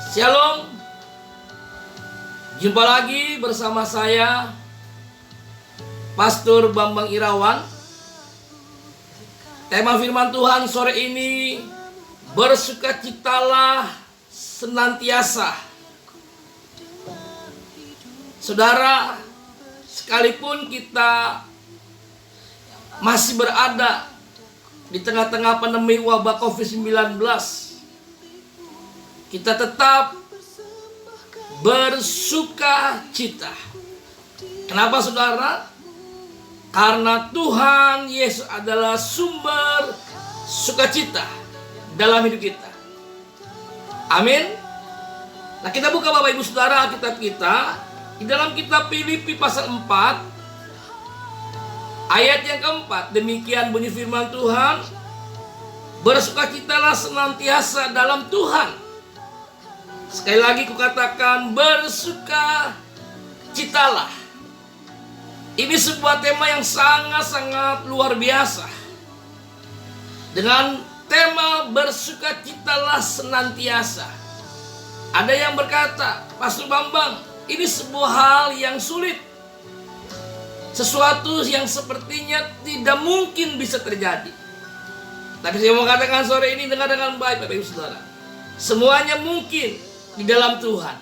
Shalom. Jumpa lagi bersama saya Pastor Bambang Irawan. Tema firman Tuhan sore ini, bersukacitalah senantiasa. Saudara, sekalipun kita masih berada di tengah-tengah pandemi wabah COVID-19, kita tetap bersukacita. Kenapa saudara? Karena Tuhan Yesus adalah sumber sukacita dalam hidup kita. Amin. Nah, kita buka Bapak Ibu Saudara kitab kita di dalam kitab Filipi pasal 4 ayat yang keempat. Demikian bunyi firman Tuhan, bersukacitalah senantiasa dalam Tuhan. Sekali lagi kukatakan, bersukacitalah. Ini sebuah tema yang sangat-sangat luar biasa. Dengan tema bersukacitalah senantiasa. Ada yang berkata, Pastor Bambang, ini sebuah hal yang sulit. Sesuatu yang sepertinya tidak mungkin bisa terjadi. Tapi saya mau katakan sore ini, dengar dengan baik Bapak Ibu Saudara. Semuanya mungkin di dalam Tuhan.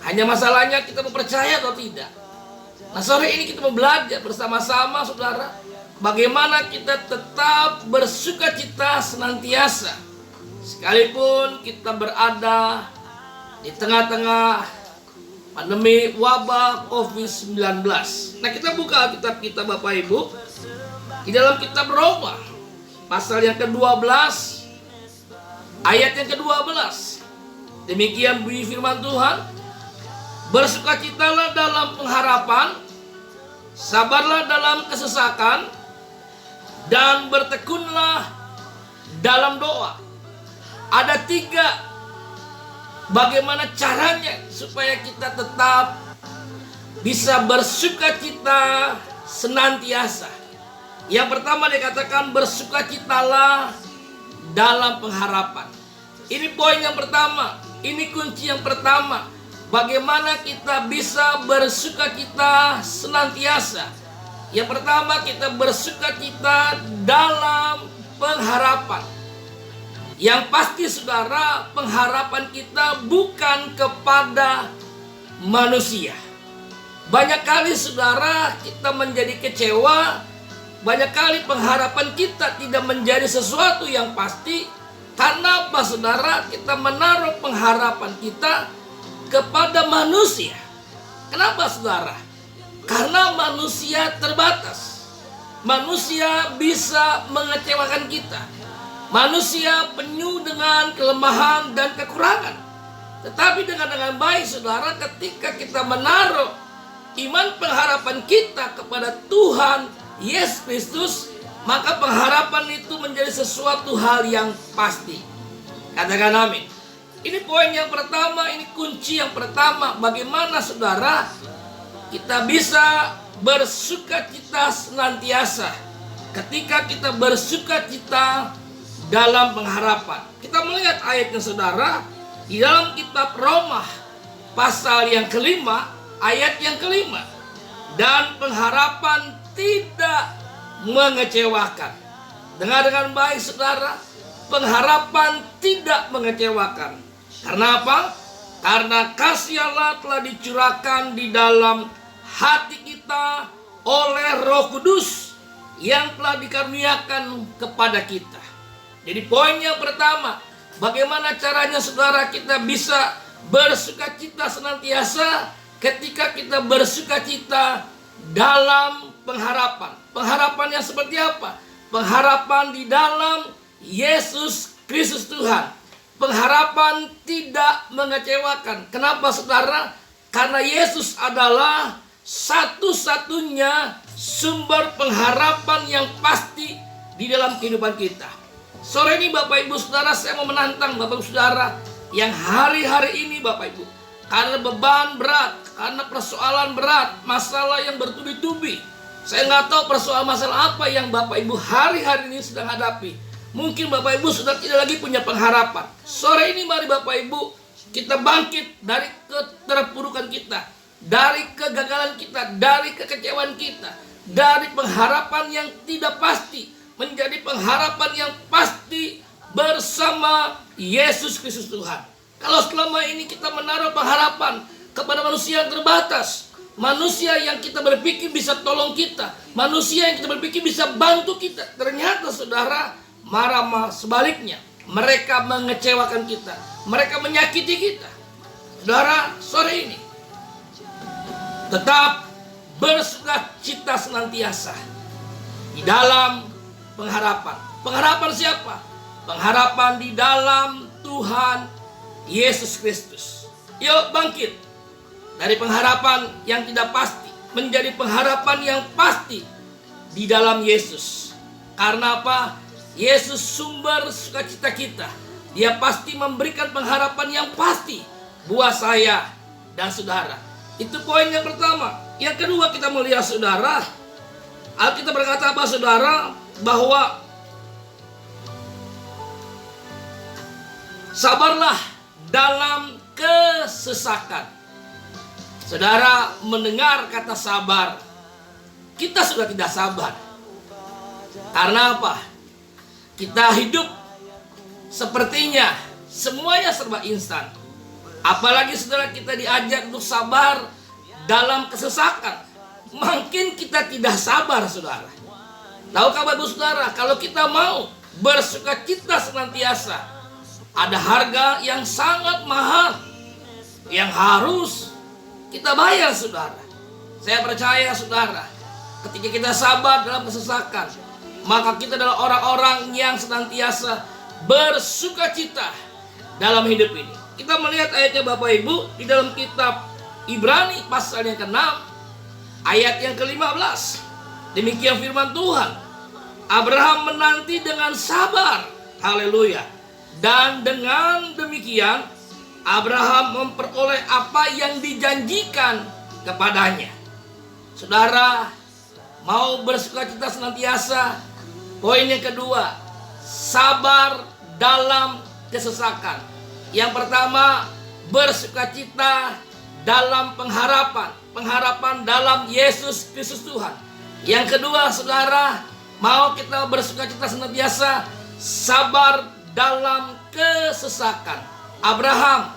Hanya masalahnya kita mau percaya atau tidak. Nah, sore ini kita mau belajar bersama-sama saudara, bagaimana kita tetap bersukacita senantiasa sekalipun kita berada di tengah-tengah pandemi wabah COVID-19. Nah, kita buka kitab kita Bapak Ibu di dalam kitab Roma pasal yang ke-12 ayat yang ke-12. Demikian bunyi firman Tuhan, bersukacitalah dalam pengharapan, sabarlah dalam kesesakan, dan bertekunlah dalam doa. Ada 3 bagaimana caranya supaya kita tetap bisa bersukacita senantiasa. Yang pertama dikatakan bersukacitalah dalam pengharapan. Ini poin yang pertama, ini kunci yang pertama. Bagaimana kita bisa bersukacita senantiasa? Yang pertama, kita bersukacita dalam pengharapan. Yang pasti saudara, pengharapan kita bukan kepada manusia. Banyak kali saudara kita menjadi kecewa. Banyak kali pengharapan kita tidak menjadi sesuatu yang pasti. Karena apa saudara? Kita menaruh pengharapan kita kepada manusia. Kenapa saudara? Karena manusia terbatas. Manusia bisa mengecewakan kita. Manusia penuh dengan kelemahan dan kekurangan. Tetapi dengan baik saudara, ketika kita menaruh iman pengharapan kita kepada Tuhan Yesus Kristus, maka pengharapan itu menjadi sesuatu hal yang pasti. Katakan amin. Ini poin yang pertama, ini kunci yang pertama. Bagaimana saudara kita bisa bersukacita senantiasa ketika kita bersukacita dalam pengharapan. Kita melihat ayatnya saudara di dalam kitab Roma pasal yang kelima, ayat yang kelima. Dan pengharapan tidak mengecewakan. Dengar dengan baik saudara, pengharapan tidak mengecewakan. Karena apa? Karena kasih Allah telah dicurahkan di dalam hati kita oleh Roh Kudus yang telah dikaruniakan kepada kita. Jadi poin yang pertama, bagaimana caranya saudara kita bisa bersukacita senantiasa ketika kita bersukacita dalam pengharapan. Pengharapan yang seperti apa? Pengharapan di dalam Yesus Kristus Tuhan. Pengharapan tidak mengecewakan. Kenapa saudara? Karena Yesus adalah satu-satunya sumber pengharapan yang pasti di dalam kehidupan kita. Sore ini Bapak Ibu Saudara, saya mau menantang Bapak Ibu Saudara yang hari-hari ini Bapak Ibu, karena beban berat, karena persoalan berat, masalah yang bertubi-tubi. Saya nggak tahu persoalan masalah apa yang Bapak Ibu hari-hari ini sedang hadapi. Mungkin Bapak Ibu sudah tidak lagi punya pengharapan. Sore ini mari Bapak Ibu Kita bangkit dari keterpurukan kita, dari kegagalan kita, dari kekecewaan kita, dari pengharapan yang tidak pasti menjadi pengharapan yang pasti bersama Yesus Kristus Tuhan. Kalau selama ini kita menaruh pengharapan kepada manusia yang terbatas, manusia yang kita berpikir bisa tolong kita, manusia yang kita berpikir bisa bantu kita, ternyata saudara marah sebaliknya. Mereka mengecewakan kita, mereka menyakiti kita. Saudara, sore ini tetap bersukacita senantiasa di dalam pengharapan. Pengharapan siapa? Pengharapan di dalam Tuhan Yesus Kristus. Yuk bangkit dari pengharapan yang tidak pasti menjadi pengharapan yang pasti di dalam Yesus. Karena apa? Yesus sumber sukacita kita. Dia pasti memberikan pengharapan yang pasti buat saya dan saudara. Itu poin yang pertama. Yang kedua, kita melihat saudara, Alkitab berkata apa saudara? Bahwa sabarlah dalam kesesakan. Saudara mendengar kata sabar, kita sudah tidak sabar. Karena apa? Kita hidup sepertinya semuanya serba instan. Apalagi saudara kita diajak untuk sabar dalam kesesakan. Makin kita tidak sabar saudara. Tahukah Bapak Saudara, kalau kita mau bersukacita senantiasa, ada harga yang sangat mahal yang harus kita bayar saudara. Saya percaya saudara, ketika kita sabar dalam kesesakan, maka kita adalah orang-orang yang senantiasa bersukacita dalam hidup ini. Kita melihat ayatnya Bapak Ibu di dalam kitab Ibrani pasal yang ke-6 ayat yang ke-15. Demikian firman Tuhan. Abraham menanti dengan sabar. Haleluya. Dan dengan demikian Abraham memperoleh apa yang dijanjikan kepadanya. Saudara, mau bersukacita senantiasa. Poin yang kedua, sabar dalam kesesakan. Yang pertama, bersukacita dalam pengharapan. Pengharapan dalam Yesus Kristus Tuhan. Yang kedua, saudara, mau kita bersukacita senantiasa, sabar dalam kesesakan. Abraham,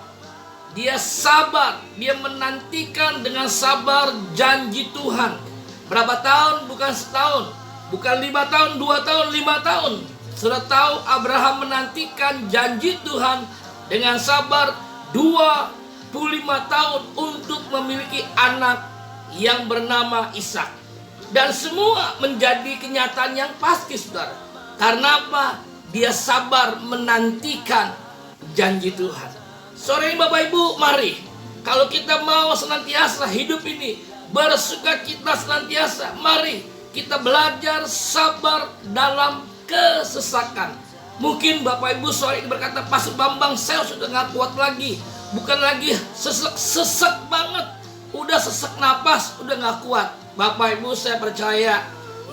dia sabar, dia menantikan dengan sabar janji Tuhan. Berapa tahun? Bukan setahun, bukan 5 tahun, 2 tahun, 5 tahun. Sudah tahu Abraham menantikan janji Tuhan dengan sabar 25 tahun untuk memiliki anak yang bernama Ishak. Dan semua menjadi kenyataan yang pasti saudara. Karena apa? Dia sabar menantikan janji Tuhan. Sore ini Bapak Ibu, mari kalau kita mau senantiasa hidup ini bersukacita senantiasa, mari kita belajar sabar dalam kesesakan. Mungkin Bapak Ibu sore ini berkata, Pastor Bambang, saya sudah gak kuat lagi, bukan lagi sesek banget, udah sesek napas, udah gak kuat. Bapak Ibu, saya percaya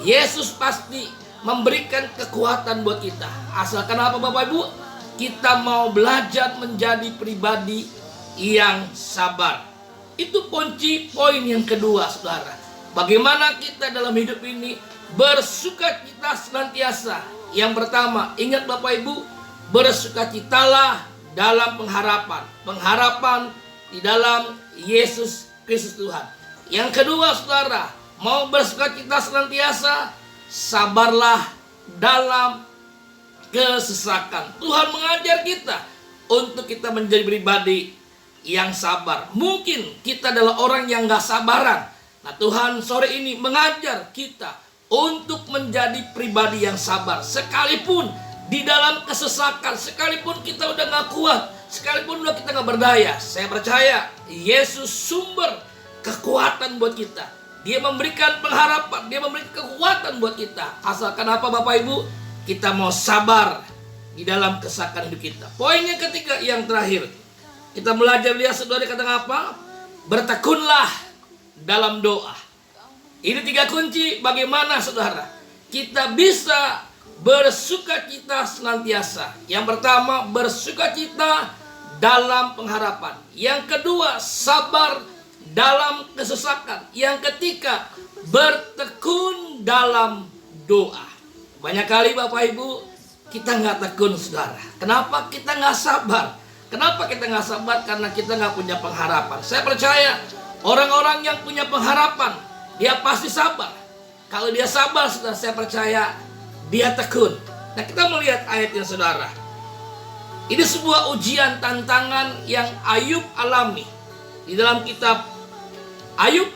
Yesus pasti memberikan kekuatan buat kita. Asalkan apa Bapak Ibu? Kita mau belajar menjadi pribadi yang sabar. Itu kunci poin yang kedua saudara. Bagaimana kita dalam hidup ini bersukacita senantiasa. Yang pertama, ingat Bapak Ibu, bersukacitalah dalam pengharapan. Pengharapan di dalam Yesus Kristus Tuhan. Yang kedua saudara, mau bersukacita senantiasa, sabarlah dalam kesesakan. Tuhan mengajar kita untuk kita menjadi pribadi yang sabar. Mungkin kita adalah orang yang gak sabaran. Nah Tuhan sore ini mengajar kita untuk menjadi pribadi yang sabar. Sekalipun di dalam kesesakan, sekalipun kita udah gak kuat, sekalipun udah kita gak berdaya, saya percaya Yesus sumber kekuatan buat kita. Dia memberikan pengharapan, dia memberikan kekuatan buat kita. Asalkan apa Bapak Ibu? Kita mau sabar di dalam kesesakan hidup kita. Poin yang ketiga, yang terakhir, kita belajar lihat saudara kata apa? Bertekunlah dalam doa. Ini 3 kunci bagaimana saudara kita bisa bersukacita senantiasa. Yang pertama, bersukacita dalam pengharapan. Yang kedua, sabar dalam kesesakan. Yang ketiga, bertekun dalam doa. Banyak kali Bapak Ibu, kita nggak tekun saudara. Kenapa kita nggak sabar? Kenapa kita nggak sabar? Karena kita nggak punya pengharapan. Saya percaya orang-orang yang punya pengharapan, dia pasti sabar. Kalau dia sabar, saudara, saya percaya dia tekun. Nah, kita melihat ayatnya saudara. Ini sebuah ujian tantangan yang Ayub alami. Di dalam kitab Ayub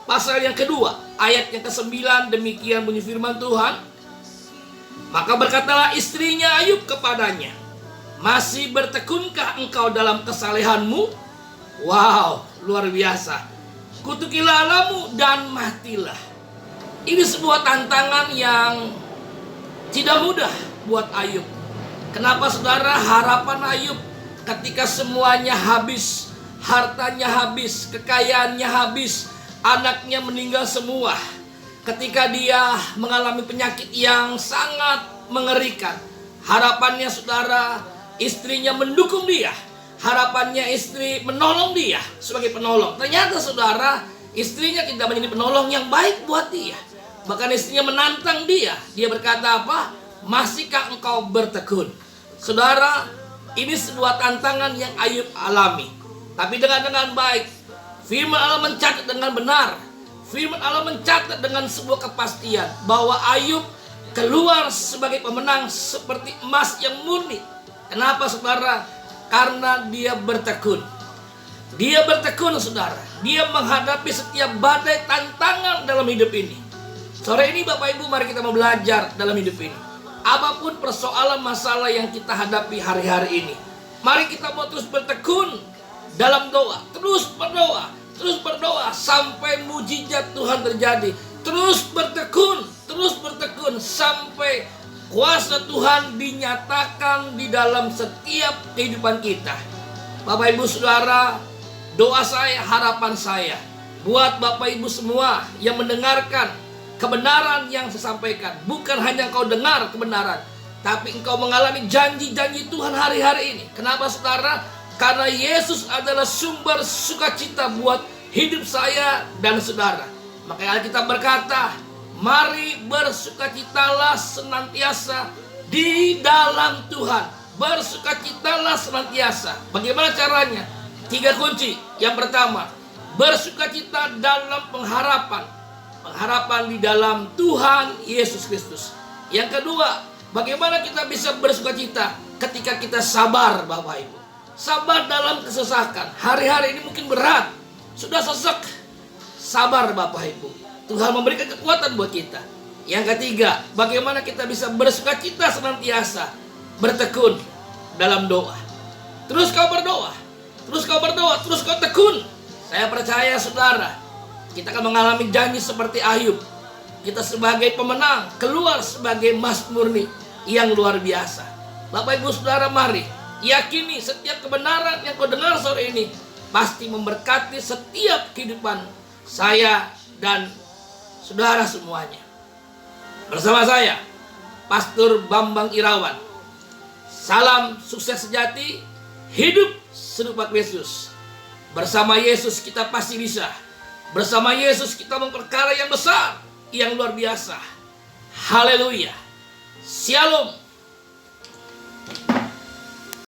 pasal yang kedua, ayat yang ke-9, demikian bunyi firman Tuhan. Maka berkatalah istrinya Ayub kepadanya, masih bertekunkah engkau dalam kesalehanmu? Wow, luar biasa. Kutukilah Allahmu dan matilah. Ini sebuah tantangan yang tidak mudah buat Ayub. Kenapa saudara? Harapan Ayub ketika semuanya habis, hartanya habis, kekayaannya habis, anaknya meninggal semua. Ketika dia mengalami penyakit yang sangat mengerikan, harapannya saudara, istrinya mendukung dia. Harapannya istri menolong dia sebagai penolong. Ternyata saudara, istrinya tidak menjadi penolong yang baik buat dia. Bahkan istrinya menantang dia. Dia berkata apa? Masihkah engkau bertekun? Saudara, ini sebuah tantangan yang Ayub alami. Tapi dengan baik. Firman Allah mencatat dengan benar. Firman Allah mencatat dengan sebuah kepastian bahwa Ayub keluar sebagai pemenang seperti emas yang murni. Kenapa saudara? Karena dia bertekun. Dia bertekun saudara. Dia menghadapi setiap badai tantangan dalam hidup ini. Sore ini Bapak Ibu, mari kita mau belajar dalam hidup ini. Apapun persoalan masalah yang kita hadapi hari-hari ini, mari kita mau terus bertekun dalam doa. Terus berdoa sampai mujizat Tuhan terjadi. Terus bertekun sampai kuasa Tuhan dinyatakan di dalam setiap kehidupan kita. Bapak Ibu Saudara, doa saya, harapan saya buat Bapak Ibu semua yang mendengarkan kebenaran yang saya sampaikan. Bukan hanya engkau dengar kebenaran, tapi engkau mengalami janji-janji Tuhan hari-hari ini. Kenapa saudara? Karena Yesus adalah sumber sukacita buat hidup saya dan saudara. Maka Alkitab berkata, mari bersukacitalah senantiasa di dalam Tuhan. Bersukacitalah senantiasa. Bagaimana caranya? 3 kunci. Yang pertama, bersukacita dalam pengharapan. Pengharapan di dalam Tuhan Yesus Kristus. Yang kedua, bagaimana kita bisa bersukacita ketika kita sabar Bapak Ibu. Sabar dalam kesesakan. Hari-hari ini mungkin berat, sudah sesek. Sabar Bapak Ibu. Tuhan memberikan kekuatan buat kita. Yang ketiga, bagaimana kita bisa bersukacita senantiasa, bertekun dalam doa. Terus kau berdoa, terus kau tekun. Saya percaya saudara, kita akan mengalami janji seperti Ayub. Kita sebagai pemenang keluar sebagai emas murni yang luar biasa. Bapak Ibu Saudara, mari yakini setiap kebenaran yang kau dengar sore ini pasti memberkati setiap kehidupan saya dan saudara semuanya. Bersama saya, Pastor Bambang Irawan. Salam sukses sejati, hidup serupa Yesus. Bersama Yesus kita pasti bisa. Bersama Yesus kita memperkara yang besar, yang luar biasa. Haleluya. Shalom.